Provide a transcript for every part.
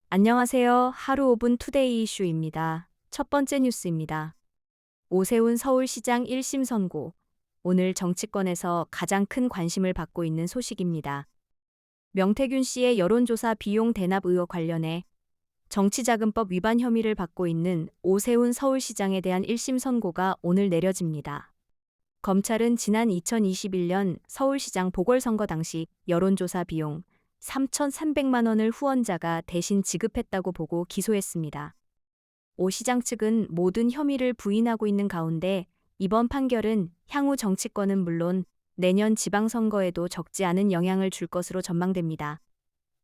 안녕하세요. 하루 5분 투데이 이슈입니다. 첫 번째 뉴스입니다. 오세훈 서울시장 1심 선고. 오늘 정치권에서 가장 큰 관심을 받고 있는 소식입니다. 명태균 씨의 여론조사 비용 대납 의혹 관련해 정치자금법 위반 혐의를 받고 있는 오세훈 서울시장에 대한 1심 선고가 오늘 내려집니다. 검찰은 지난 2021년 서울시장 보궐선거 당시 여론조사 비용 3,300만 원을 후원자가 대신 지급했다고 보고 기소했습니다. 오 시장 측은 모든 혐의를 부인하고 있는 가운데 이번 판결은 향후 정치권은 물론 내년 지방선거에도 적지 않은 영향을 줄 것으로 전망됩니다.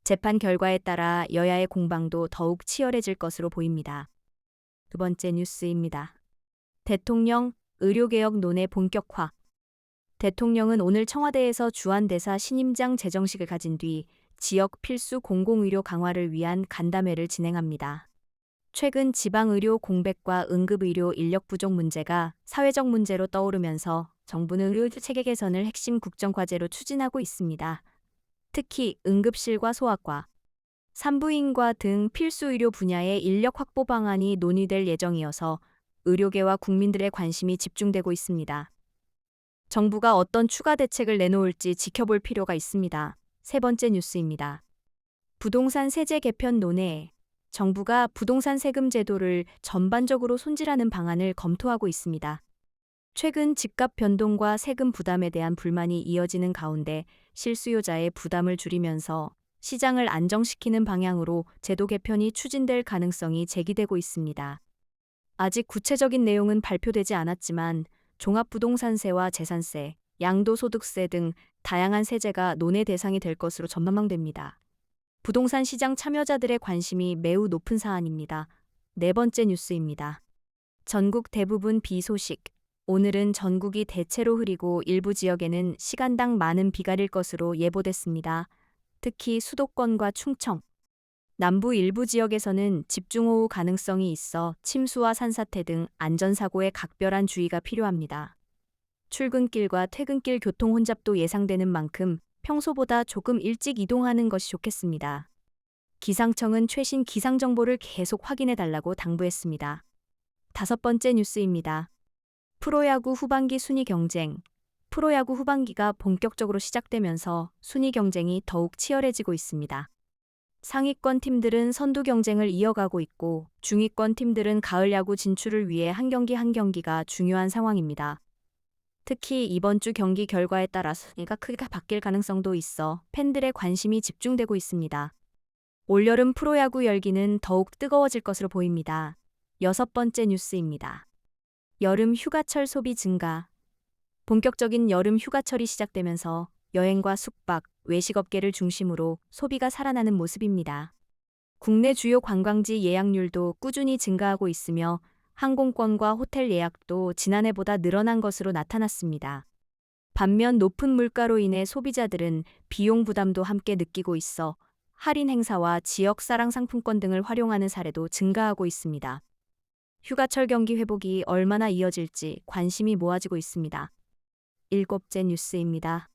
재판 결과에 따라 여야의 공방도 더욱 치열해질 것으로 보입니다. 두 번째 뉴스입니다. 대통령 의료개혁 논의 본격화. 대통령은 오늘 청와대에서 주한대사 신임장 제정식을 가진 뒤 지역 필수 공공의료 강화를 위한 간담회를 진행합니다. 최근 지방의료 공백과 응급의료 인력 부족 문제가 사회적 문제로 떠오르면서 정부는 의료 체계 개선을 핵심 국정과제로 추진하고 있습니다. 특히 응급실과 소아과, 산부인과 등 필수 의료 분야의 인력 확보 방안이 논의될 예정이어서 의료계와 국민들의 관심이 집중되고 있습니다. 정부가 어떤 추가 대책을 내놓을지 지켜볼 필요가 있습니다. 세 번째 뉴스입니다. 부동산 세제 개편 논의. 정부가 부동산 세금 제도를 전반적으로 손질하는 방안을 검토하고 있습니다. 최근 집값 변동과 세금 부담에 대한 불만이 이어지는 가운데 실수요자의 부담을 줄이면서 시장을 안정시키는 방향으로 제도 개편이 추진될 가능성이 제기되고 있습니다. 아직 구체적인 내용은 발표되지 않았지만 종합부동산세와 재산세, 양도소득세 등 다양한 세제가 논의 대상이 될 것으로 전망됩니다. 부동산 시장 참여자들의 관심이 매우 높은 사안입니다. 네 번째 뉴스입니다. 전국 대부분 비 소식. 오늘은 전국이 대체로 흐리고 일부 지역에는 시간당 많은 비가 내릴 것으로 예보됐습니다. 특히 수도권과 충청, 남부 일부 지역에서는 집중호우 가능성이 있어 침수와 산사태 등 안전사고에 각별한 주의가 필요합니다. 출근길과 퇴근길 교통 혼잡도 예상되는 만큼 평소보다 조금 일찍 이동하는 것이 좋겠습니다. 기상청은 최신 기상정보를 계속 확인해달라고 당부했습니다. 다섯 번째 뉴스입니다. 프로야구 후반기 순위 경쟁. 프로야구 후반기가 본격적으로 시작되면서 순위 경쟁이 더욱 치열해지고 있습니다. 상위권 팀들은 선두 경쟁을 이어가고 있고 중위권 팀들은 가을 야구 진출을 위해 한 경기 한 경기가 중요한 상황입니다. 특히 이번 주 경기 결과에 따라 순위가 크게 바뀔 가능성도 있어 팬들의 관심이 집중되고 있습니다. 올여름 프로야구 열기는 더욱 뜨거워질 것으로 보입니다. 여섯 번째 뉴스입니다. 여름 휴가철 소비 증가. 본격적인 여름 휴가철이 시작되면서 여행과 숙박, 외식업계를 중심으로 소비가 살아나는 모습입니다. 국내 주요 관광지 예약률도 꾸준히 증가하고 있으며 항공권과 호텔 예약도 지난해보다 늘어난 것으로 나타났습니다. 반면 높은 물가로 인해 소비자들은 비용 부담도 함께 느끼고 있어 할인 행사와 지역 사랑 상품권 등을 활용하는 사례도 증가하고 있습니다. 휴가철 경기 회복이 얼마나 이어질지 관심이 모아지고 있습니다. 일곱째 뉴스입니다.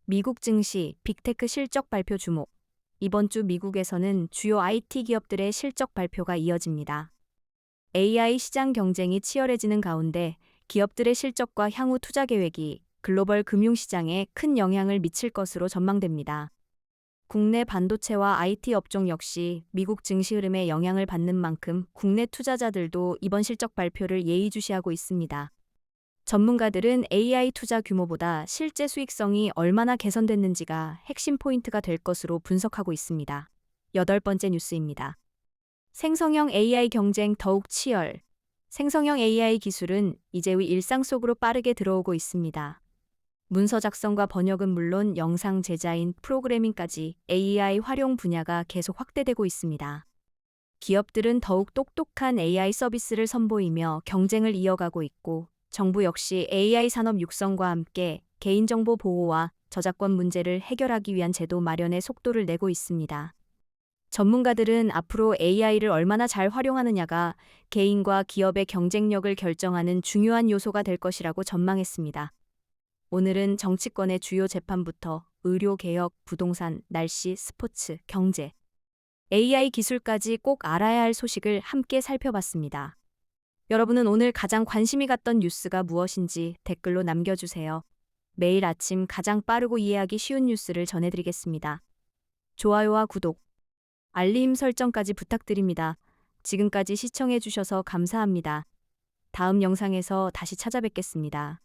미국 증시, 빅테크 실적 발표 주목. 이번 주 미국에서는 주요 IT 기업들의 실적 발표가 이어집니다. AI 시장 경쟁이 치열해지는 가운데 기업들의 실적과 향후 투자 계획이 글로벌 금융시장에 큰 영향을 미칠 것으로 전망됩니다. 국내 반도체와 IT 업종 역시 미국 증시 흐름에 영향을 받는 만큼 국내 투자자들도 이번 실적 발표를 예의주시하고 있습니다. 전문가들은 AI 투자 규모보다 실제 수익성이 얼마나 개선됐는지가 핵심 포인트가 될 것으로 분석하고 있습니다. 여덟 번째 뉴스입니다. 생성형 AI 경쟁 더욱 치열. 생성형 AI 기술은 이제 우리 일상 속으로 빠르게 들어오고 있습니다. 문서 작성과 번역은 물론 영상 제작인 프로그래밍까지 AI 활용 분야가 계속 확대되고 있습니다. 기업들은 더욱 똑똑한 AI 서비스를 선보이며 경쟁을 이어가고 있고 정부 역시 AI 산업 육성과 함께 개인정보 보호와 저작권 문제를 해결하기 위한 제도 마련에 속도를 내고 있습니다. 전문가들은 앞으로 AI를 얼마나 잘 활용하느냐가 개인과 기업의 경쟁력을 결정하는 중요한 요소가 될 것이라고 전망했습니다. 오늘은 정치권의 주요 재판부터 의료개혁, 부동산, 날씨, 스포츠, 경제, AI 기술까지 꼭 알아야 할 소식을 함께 살펴봤습니다. 여러분은 오늘 가장 관심이 갔던 뉴스가 무엇인지 댓글로 남겨주세요. 매일 아침 가장 빠르고 이해하기 쉬운 뉴스를 전해드리겠습니다. 좋아요와 구독, 알림 설정까지 부탁드립니다. 지금까지 시청해주셔서 감사합니다. 다음 영상에서 다시 찾아뵙겠습니다.